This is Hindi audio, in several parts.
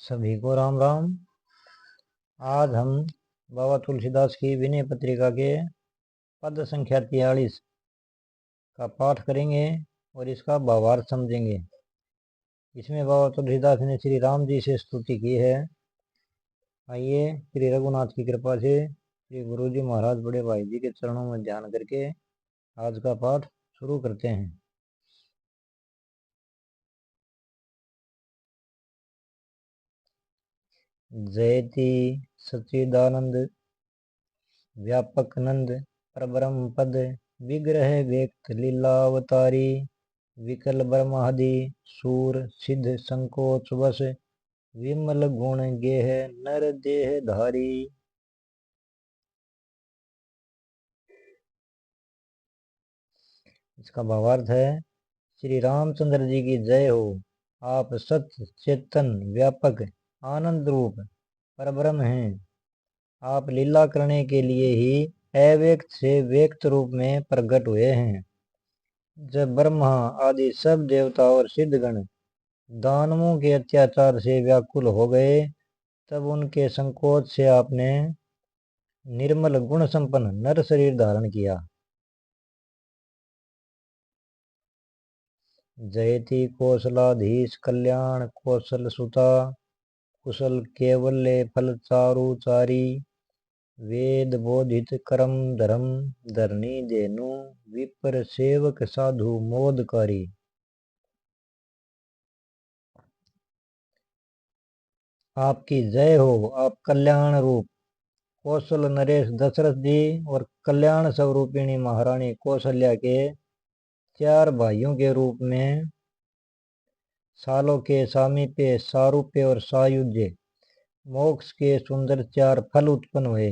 सभी को राम राम। आज हम बाबा तुलसीदास की विनय पत्रिका के पद संख्या 43 का पाठ करेंगे और इसका भावार्थ समझेंगे। इसमें बाबा तुलसीदास ने श्री राम जी से स्तुति की है। आइए श्री रघुनाथ की कृपा से श्री गुरु जी महाराज बड़े भाई जी के चरणों में ध्यान करके आज का पाठ शुरू करते हैं। जयति सच्चिदानंद व्यापक नंद परब्रह्म पद विग्रह व्यक्त लीलावतारी विकल ब्रह्मादि सूर सिद्ध संकोच वश विमल गुण गेह नर देह धारी। इसका भावार्थ है, श्री रामचंद्र जी की जय हो। आप सत्य चेतन व्यापक आनंद रूप परब्रह्म हैं। आप लीला करने के लिए ही अव्यक्त से व्यक्त रूप में प्रकट हुए हैं। जब ब्रह्मा आदि सब देवता और सिद्धगण दानवों के अत्याचार से व्याकुल हो गए, तब उनके संकोच से आपने निर्मल गुण संपन्न नर शरीर धारण किया। जयति कौशलाधीश कल्याण कौशल सुता कुशल केवल्य फल चारु चारी वेद बोधित करम धर्म धरणी देनु विपर सेवक साधु मोदकारी। आपकी जय हो। आप कल्याण रूप कौशल नरेश दशरथ जी और कल्याण स्वरूपिणी महारानी कौशल्या के 4 भाइयों के रूप में सालों के सामीप्य सारूप्य और सायुज्य मोक्ष के सुंदर 4 फल उत्पन्न हुए।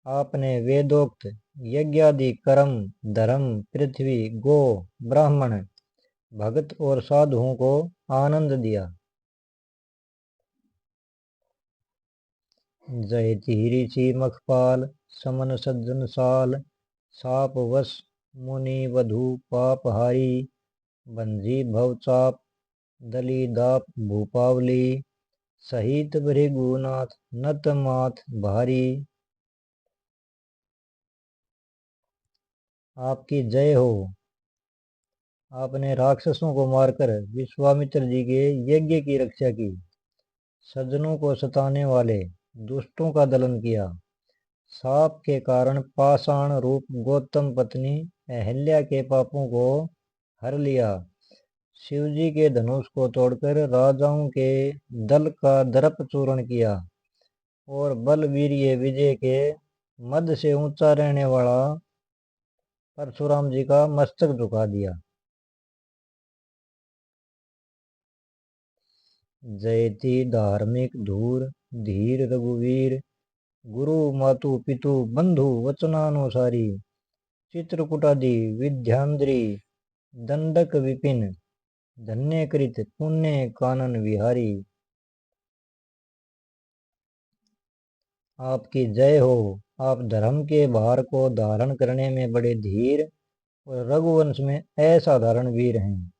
आपने वेदोक्त यज्ञादि कर्म धर्म पृथ्वी गो ब्राह्मण भगत और साधुओं को आनंद दिया। जयति ऋषि मखपाल समन सज्जन साल साप वश मुनि वधु पापहारी बंजी भवचाप दली दाप भूपावली सहित भृगुनाथ नत माथ भारी। आपकी जय हो। आपने राक्षसों को मारकर विश्वामित्र जी के यज्ञ की रक्षा की। सज्जनों को सताने वाले दुष्टों का दलन किया। साप के कारण पाषाण रूप गौतम पत्नी अहल्या के पापों को हर लिया। शिवजी के धनुष को तोड़कर राजाओं के दल का दर्प चूर्ण किया और बलवीर्य विजय के मद से ऊंचा रहने वाला परशुराम जी का मस्तक झुका दिया। जयति धार्मिक धूर धीर रघुवीर गुरु मातु पितु बंधु वचनानुसारी चित्रकूटादि विद्यांद्री दंडक विपिन धन्यकृत पुण्य कानन विहारी। आपकी जय हो। आप धर्म के भार को धारण करने में बड़े धीर और रघुवंश में असाधारण वीर हैं।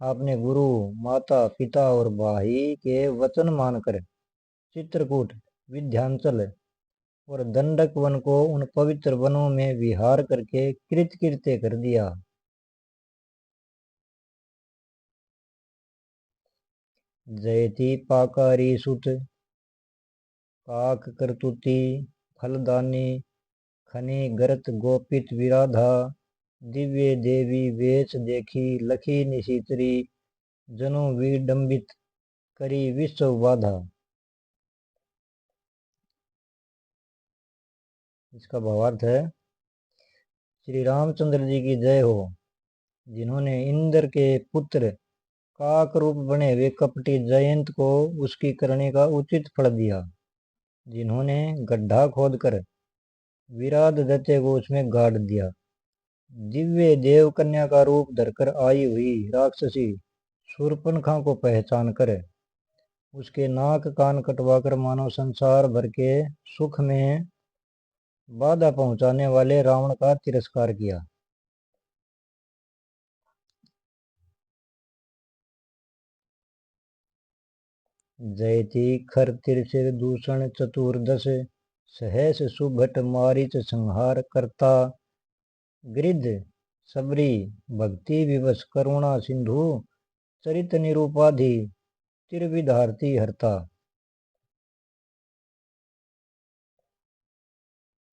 आपने गुरु माता पिता और भाई के वचन मानकर चित्रकूट विंध्याचल और दंडक वन को उन पवित्र वनों में विहार करके कृतकृत्य कर दिया। जयति पाकारी सुत काक करतुति फलदानी खनि गरत गोपित विराधा दिव्य देवी वेश देखी लखी निशीतरी जनो विडंबित करी विश्व बाधा। इसका भावार्थ है, श्री रामचंद्र जी की जय हो, जिन्होंने इंद्र के पुत्र काक रूप बने हुए कपटी जयंत को उसकी करने का उचित फल दिया। जिन्होंने गड्ढा खोदकर विराट दैत्य को उसमें गाड़ दिया। दिव्य देव कन्या का रूप धरकर आई हुई राक्षसी शूर्पणखा को पहचान कर उसके नाक कान कटवाकर मानव संसार भर के सुख में बाधा पहुंचाने वाले रावण का तिरस्कार किया। जयति खर तिरसिर दूषण चतुर्दश, सहस सुभट मारिच संहार करता। गिरिध सबरी भक्ति विवश करुणा सिंधु, चरित निरूपाधि त्रिविधारती हरता।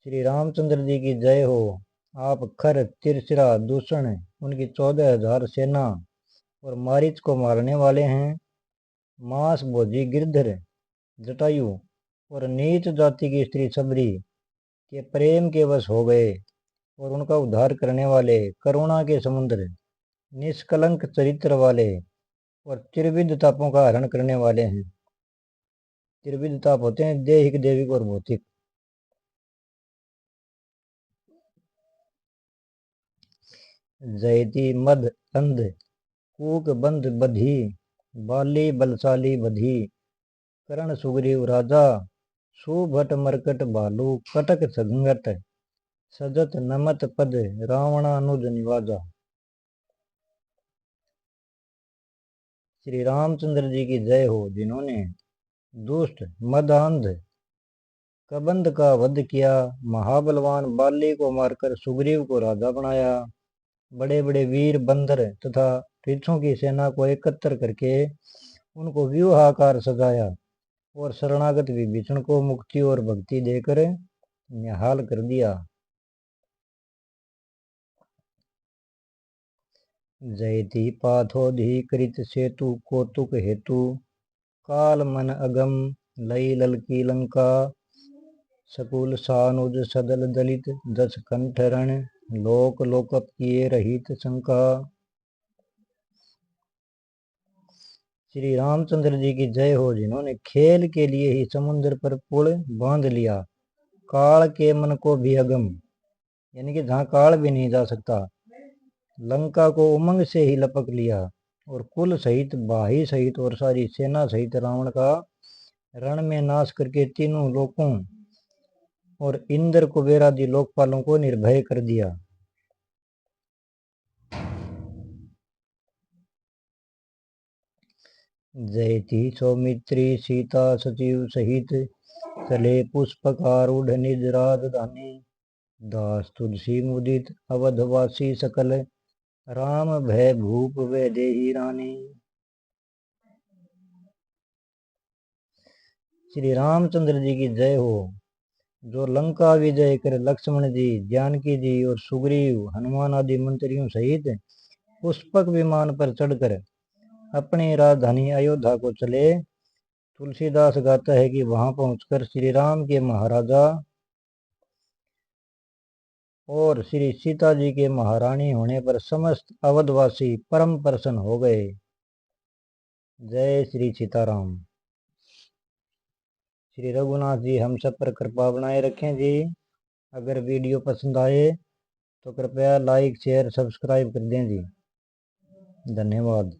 श्री रामचंद्र जी की जय हो। आप खर तिरसिरा दूषण उनकी 14,000 सेना और मारिच को मारने वाले हैं। मांस भोजी गिरधर जटायु और नीच जाति की स्त्री सबरी के प्रेम के वश हो गए और उनका उद्धार करने वाले करुणा के समुद्र, निष्कलंक चरित्र वाले और त्रिविध तापों का हरण करने वाले हैं। त्रिविध ताप होते हैं दैहिक, देविक और भौतिक। जयति मद अंध कूक बंद बधी, बाली बलशाली बधी, करण सुग्रीव राजा, सुभट मरकट भालू कटक संगत, सजत नमत पद रावणानुज निवाजा। श्री रामचंद्र जी की जय हो, जिन्होंने दुष्ट मदांध कबंध का वध किया, महाबलवान बाली को मारकर सुग्रीव को राजा बनाया, बड़े बड़े वीर बंदर तथा ऋषों की सेना को एकत्र करके उनको व्यूहाकार सजाया और शरणागत विभीषण को मुक्ति और भक्ति देकर निहाल कर दिया। जयति पाथोधि कृत सेतु कौतुक हेतु, काल मन अगम लई ललकी लंका, सकुल सानुज सदल दलित दस कंठ रण, लोक लोकप किए रहित शंका। श्री रामचंद्र जी की जय हो, जिन्होंने खेल के लिए ही समुद्र पर पुल बांध लिया, काल के मन को भी अगम यानी कि जहां काल भी नहीं जा सकता, लंका को उमंग से ही लपक लिया और कुल सहित भाई सहित और सारी सेना सहित रावण का रण में नाश करके तीनों लोकों और इंद्र कुबेर आदि लोकपालों को निर्भय कर दिया। जयति सौमित्री सीता सचिव सहित, चले पुष्पकारूढ़ निज राजधानी, दास तुलसी मुदित अवधवासी सकल, राम भय भूप वैदेही रानी। श्री रामचंद्र जी की जय हो, जो लंका विजय कर लक्ष्मण जी, जानकी जी और सुग्रीव हनुमान आदि मंत्रियों सहित पुष्पक विमान पर चढ़कर अपनी राजधानी अयोध्या को चले। तुलसीदास गाता है कि वहां पहुंचकर श्री राम के महाराजा और श्री सीता जी के महारानी होने पर समस्त अवधवासी परम प्रसन्न हो गए। जय श्री सीताराम। श्री रघुनाथ जी हम सब पर कृपा बनाए रखें जी। अगर वीडियो पसंद आए तो कृपया लाइक शेयर सब्सक्राइब कर दें जी। धन्यवाद।